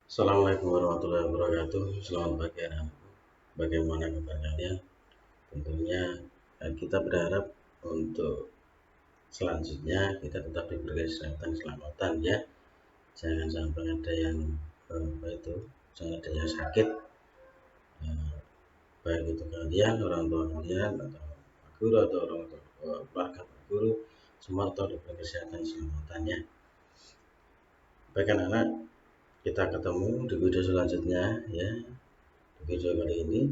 Assalamualaikum warahmatullahi wabarakatuh. Selamat pagi anak-anakku. Bagaimana kabar kalian? Tentunya kita berharap untuk selanjutnya kita tetap diberi kesehatan keselamatan ya. Jangan sampai ada yang jangan ada yang sakit. eh, Baik itu kalian, orang tua kalian, atau guru atau orang tua keluarga guru, semua tetap diberi kesehatan keselamatan ya. Baik anak-anak, kita ketemu di video selanjutnya ya. Di video kali ini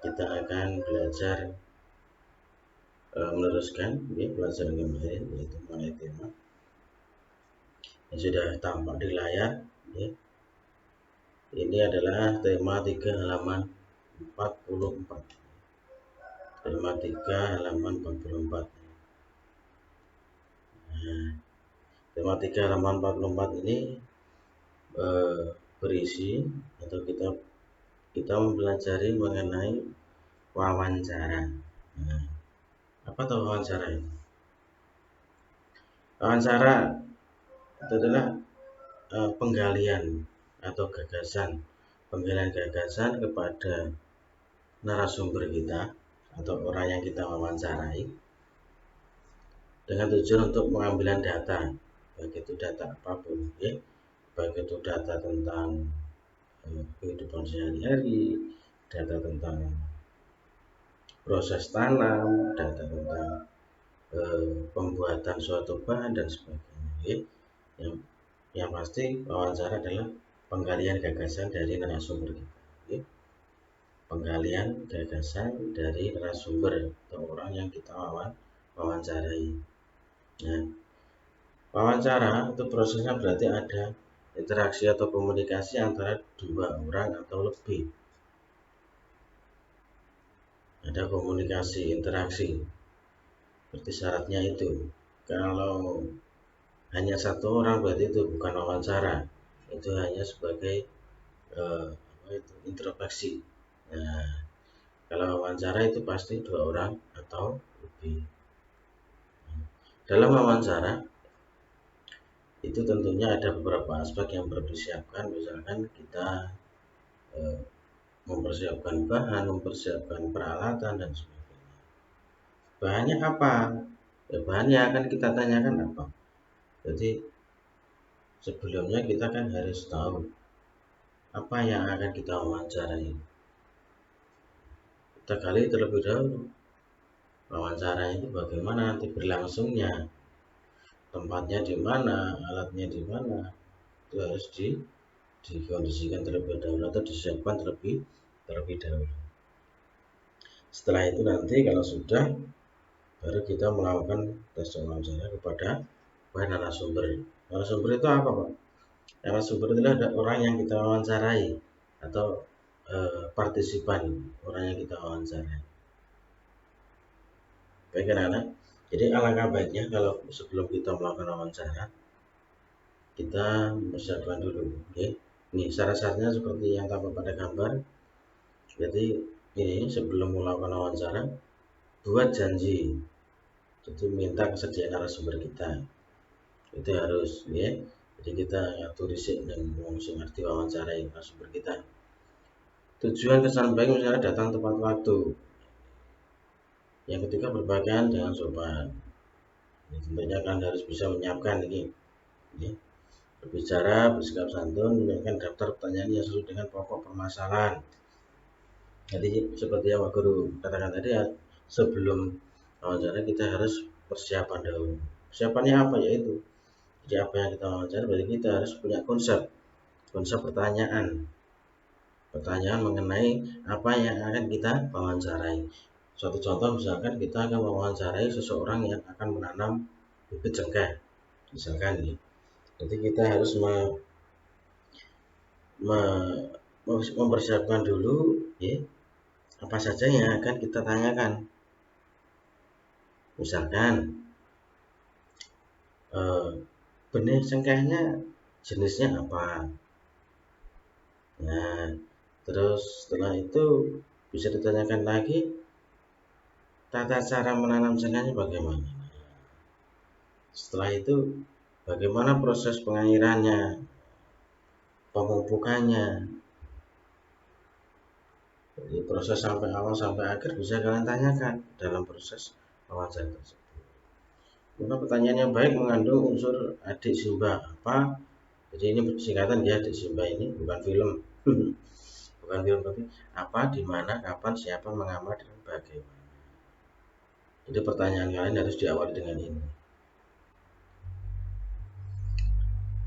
kita akan belajar meneruskan ya, pelajaran kemarin yaitu mengenai tema yang sudah tampak di layar ya. Ini adalah tema 3 halaman 44. Tema 3 halaman 44. Nah, tema 3 halaman 44 ini berisi atau kita mempelajari mengenai wawancara. Nah, apa tuh wawancara ini? Wawancara itu adalah penggalian atau penggalian gagasan kepada narasumber kita atau orang yang kita wawancarai dengan tujuan untuk pengambilan data, baik itu data apapun ya, baik itu data tentang kehidupan sehari-hari, data tentang proses tanam, data tentang pembuatan suatu bahan dan sebagainya ya. Yang pasti wawancara adalah penggalian gagasan dari narasumber kita ya. Penggalian gagasan dari narasumber atau orang yang kita wawancarai. Nah, wawancara itu prosesnya berarti ada interaksi atau komunikasi antara dua orang atau lebih. Ada komunikasi, interaksi. Seperti syaratnya itu. Kalau hanya satu orang berarti itu bukan wawancara. Itu hanya sebagai introspeksi. Nah, kalau wawancara itu pasti dua orang atau lebih. Dalam wawancara itu tentunya ada beberapa aspek yang perlu disiapkan. Misalkan kita mempersiapkan bahan, mempersiapkan peralatan dan sebagainya. Bahannya apa? Ya, bahannya akan kita tanyakan apa. Jadi sebelumnya kita kan harus tahu apa yang akan kita wawancarai. Kita gali terlebih dahulu wawancara itu bagaimana nanti berlangsungnya, tempatnya di mana, alatnya di mana, itu harus dikondisikan terlebih dahulu atau disiapkan terlebih dahulu. Setelah itu nanti kalau sudah, baru kita melakukan tes wawancara kepada narasumber. Narasumber itu apa, Pak? Narasumber itu adalah orang yang kita wawancarai atau partisipan, orang yang kita wawancarai. Baik anak-anak, jadi alangkah baiknya kalau sebelum kita melakukan wawancara, kita mempersiapkan dulu. Okay? Nih syarat-syaratnya seperti yang tampak pada gambar. Jadi ini sebelum melakukan wawancara, buat janji. Itu minta kesediaan narasumber kita. Itu harus ya. Jadi kita tulis dan langsung arti wawancara narasumber kita. Tujuan kesan baik misalnya datang tepat waktu. Yang ketiga berpakaian dengan sopan. Ini tentunya kan harus bisa menyiapkan ini. Ya. Berbicara, bersikap santun, menyiapkan daftar pertanyaan yang sesuai dengan pokok permasalahan. Jadi seperti yang Pak Guru katakan tadi ya, sebelum wawancara kita harus persiapan dahulu. Persiapannya apa yaitu? Jadi apa yang kita wawancara berarti kita harus punya konsep pertanyaan mengenai apa yang akan kita wawancarai. Suatu contoh misalkan kita akan mewawancarai seseorang yang akan menanam bibit cengkeh, misalkan ini. Jadi kita harus mempersiapkan dulu ya, apa saja yang akan kita tanyakan. Misalkan benih cengkehnya jenisnya apa. Nah, terus setelah itu bisa ditanyakan lagi tata cara menanam cengkehnya bagaimana. Setelah itu bagaimana proses pengairannya, pemupukannya. Jadi proses sampai awal sampai akhir bisa kalian tanyakan dalam proses wawancara tersebut. Maka pertanyaan yang baik mengandung unsur adik Simba apa? Jadi ini singkatan ya, adik Simba ini bukan film. Bukan film tapi apa, di mana, kapan, siapa, mengapa, dan bagaimana. Jadi pertanyaan kalian harus diawali dengan ini.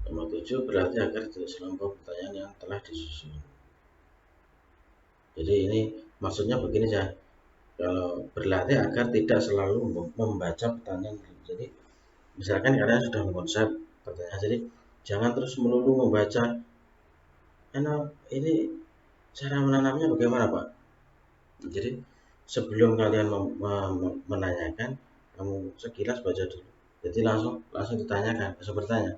Nomor 7 berarti agar tidak selompok pertanyaan yang telah disusun. Jadi ini maksudnya begini ya. Kalau berlatih agar tidak selalu membaca pertanyaan. Jadi misalkan kalian sudah mengonsep pertanyaan, jadi jangan terus melulu membaca. Karena ini cara menanamnya bagaimana Pak? Jadi sebelum kalian menanyakan, kamu sekilas baca dulu. Jadi langsung ditanyakan, langsung bertanya.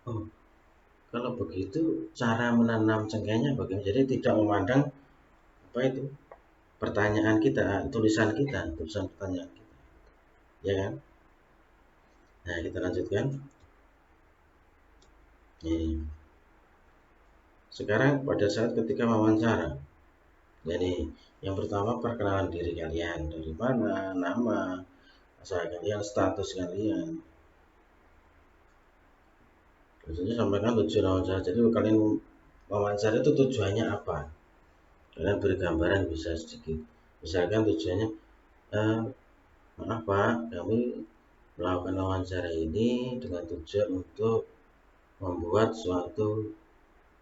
Oh, kalau begitu cara menanam cengkehnya bagaimana? Jadi tidak memandang apa itu pertanyaan kita, tulisan pertanyaan kita, ya kan? Nah, kita lanjutkan. Nih. Sekarang pada saat ketika wawancara, jadi yang pertama perkenalan diri kalian, dari mana, nama, asal kalian, status kalian. Biasanya sampaikan tujuan wawancara. Jadi kalian wawancara itu tujuannya apa? Kalian beri gambaran bisa sedikit. Misalkan tujuannya, maaf Pak, kami melakukan wawancara ini dengan tujuan untuk membuat suatu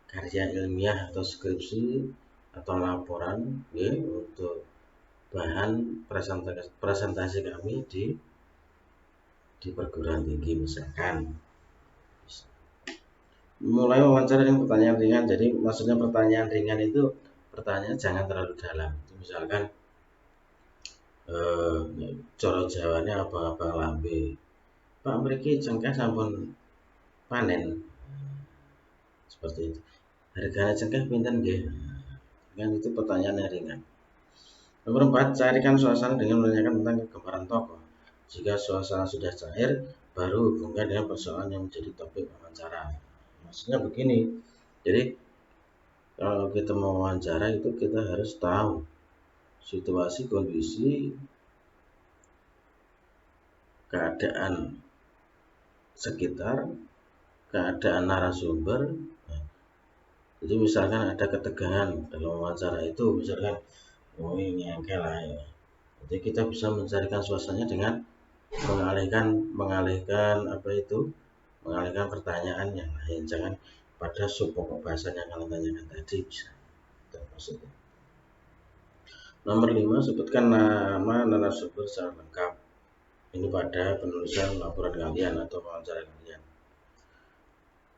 karya ilmiah atau skripsi atau laporan ya, untuk bahan presentasi kami di perguruan tinggi misalkan. Mulai wawancara dengan pertanyaan ringan. Jadi maksudnya pertanyaan ringan itu pertanyaan jangan terlalu dalam. Misalkan cara jawabnya apa lambe Pak mriki cengkeh sampun panen, seperti itu. Harganya cengkeh pinten nggih? Kan itu pertanyaan yang ringan. Nomor 4, carikan suasana dengan menanyakan tentang kegambaran tokoh. Jika suasana sudah cair, baru hubungkan dengan persoalan yang menjadi topik wawancara. Maksudnya begini, jadi kalau kita mau wawancara itu kita harus tahu situasi, kondisi, keadaan sekitar, keadaan narasumber. Jadi misalkan ada ketegangan dalam wawancara itu, misalkan oh ini engkel lah ya. Jadi kita bisa mencarikan suasananya dengan mengalihkan pertanyaan yang lain, jangan pada pokok bahasan yang kalian tanyakan tadi bisa. Maksudnya. Nomor 5, sebutkan nama narasumber secara lengkap. Ini pada penulisan laporan kalian atau wawancara kalian.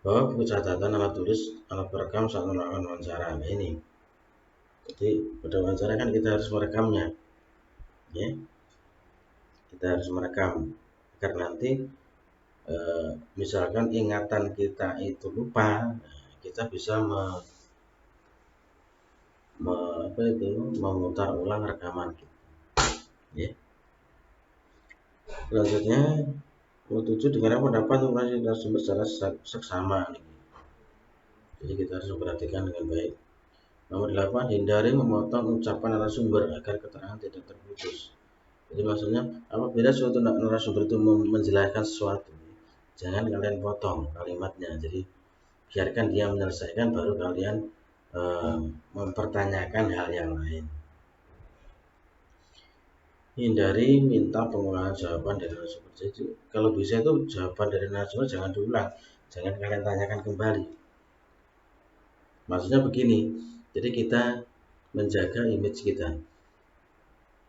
Bawa buku catatan, alat tulis, alat perekam saat melakukan wawancara. Nah ini. Jadi pada wawancara kan kita harus merekamnya. Ya. Kita harus merekam agar nanti misalkan ingatan kita itu lupa, kita bisa memutar ulang rekaman kita. Ya. Selanjutnya, nomor 7, dengarkan pendapat narasumber secara seksama. Jadi kita harus memperhatikan dengan baik. Nomor 8, hindari memotong ucapan narasumber agar keterangan tidak terputus. Jadi maksudnya apabila suatu narasumber itu menjelaskan sesuatu, jangan kalian potong kalimatnya. Jadi biarkan dia menyelesaikan, baru kalian mempertanyakan hal yang lain. Hindari minta pengulangan jawaban dari narasumber. Jadi kalau bisa itu jawaban dari narasumber jangan diulang, jangan kalian tanyakan kembali. Maksudnya begini, jadi kita menjaga image kita.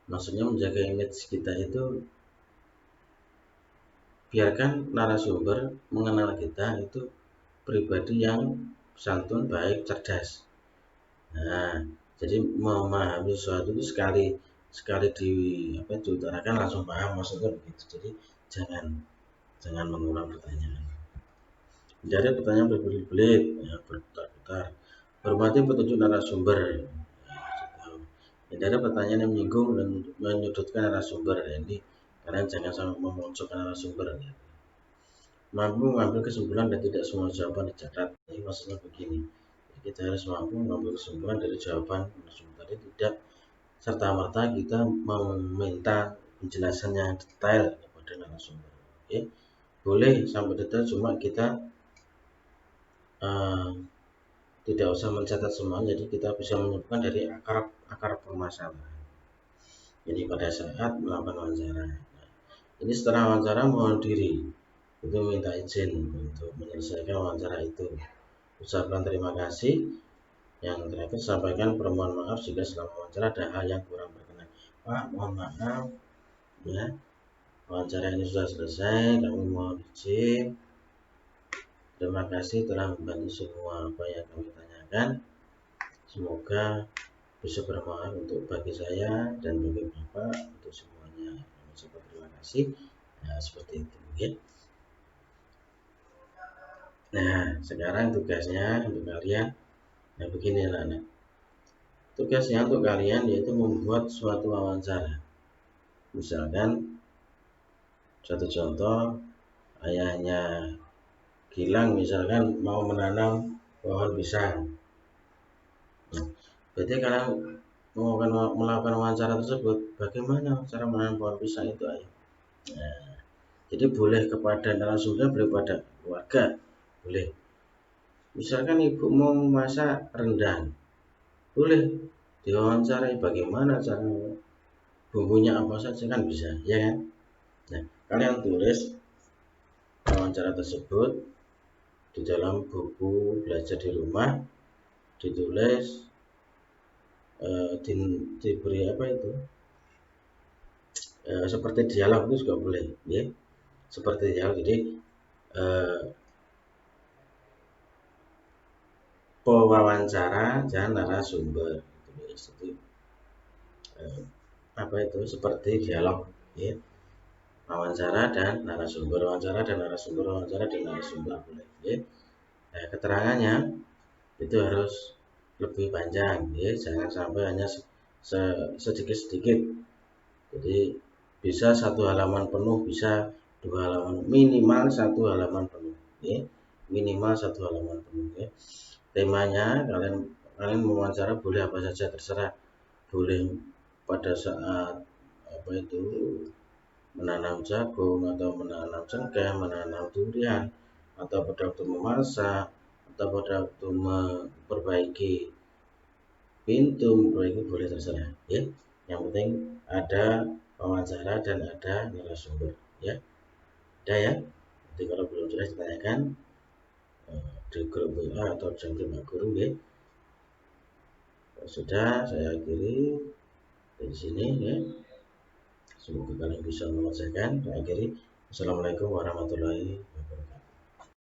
Maksudnya menjaga image kita itu biarkan narasumber mengenal kita itu pribadi yang santun, baik, cerdas. Nah, jadi memahami sesuatu itu sekali diutarakan langsung paham, maksudnya begitu. Jadi jangan mengulang pertanyaan. Jadi pertanyaan berbelit-belit, ya, berputar-putar. Hormati petunjuk narasumber. Hindari pertanyaan yang menyinggung dan menyudutkan narasumber. Ini kalian jangan sampai memojokkan narasumber. Ya. mampu mengambil kesimpulan dan tidak semua jawaban dicatat. Jadi maksudnya begini, kita harus mampu mengambil kesimpulan dari jawaban narasumber tadi, tidak serta-merta kita meminta penjelasan yang detail kepada narasumber. Oke, boleh sampai detail, cuma kita tidak usah mencatat semua, jadi kita bisa menyebutkan dari akar permasalahan. Jadi pada saat melakukan wawancara, ini setelah wawancara mohon diri, itu minta izin untuk menyelesaikan wawancara itu. Ucapkan terima kasih. Yang terakhir, sampaikan permohonan maaf jika selama wawancara ada hal yang kurang berkenan. Pak, mohon maaf ya, wawancara ini sudah selesai, kami mohon izin. Terima kasih telah membantu semua apa yang kami tanyakan. Semoga bisa bermanfaat untuk bagi saya dan bagi Bapak, untuk semuanya. Terima kasih. Nah, seperti itu ya. Nah, sekarang tugasnya untuk kalian, nah begini anak-anak. Tugasnya untuk kalian yaitu membuat suatu wawancara. Misalkan, satu contoh, ayahnya Gilang misalkan mau menanam pohon pisang. Nah, berarti kalian mau melakukan wawancara tersebut, bagaimana cara menanam pohon pisang itu, ayah? Nah, jadi boleh kepada narasumber, boleh pada keluarga, boleh. Misalkan ibu mau memasak rendang, boleh diwawancarai bagaimana cara bumbunya apa saja, kan bisa, ya kan? Nah, kalian tulis wawancara tersebut di dalam buku belajar di rumah, ditulis, diberi apa itu, seperti dialog itu juga boleh, ya, seperti dialog. Jadi pewawancara dan narasumber, itu apa itu, seperti dialog, ya, wawancara dan narasumber, wawancara dan narasumber, wawancara dan narasumber, boleh, ya. Nah, keterangannya itu harus lebih panjang, ya, jangan sampai hanya sedikit-sedikit. Jadi bisa satu halaman penuh, bisa 2 halaman, minimal 1 halaman penuh, ya, minimal 1 halaman penuh, ya. Temanya kalian mewawancara boleh apa saja, terserah. Boleh pada saat apa itu, menanam jagung atau menanam cengkeh, menanam durian, atau pada waktu memasak, atau pada waktu memperbaiki pintu, memperbaiki, boleh, terserah, ya. Yang penting ada wawancara dan ada narasumber, ya. Ada ya. Jadi kalau belum jelas ditanyakan di grup WA atau jam Pak Guru, ya. Sudah, saya akhiri dari sini, ya. Semoga kalian bisa mengerjakan. Saya akhiri. Assalamualaikum warahmatullahi wabarakatuh.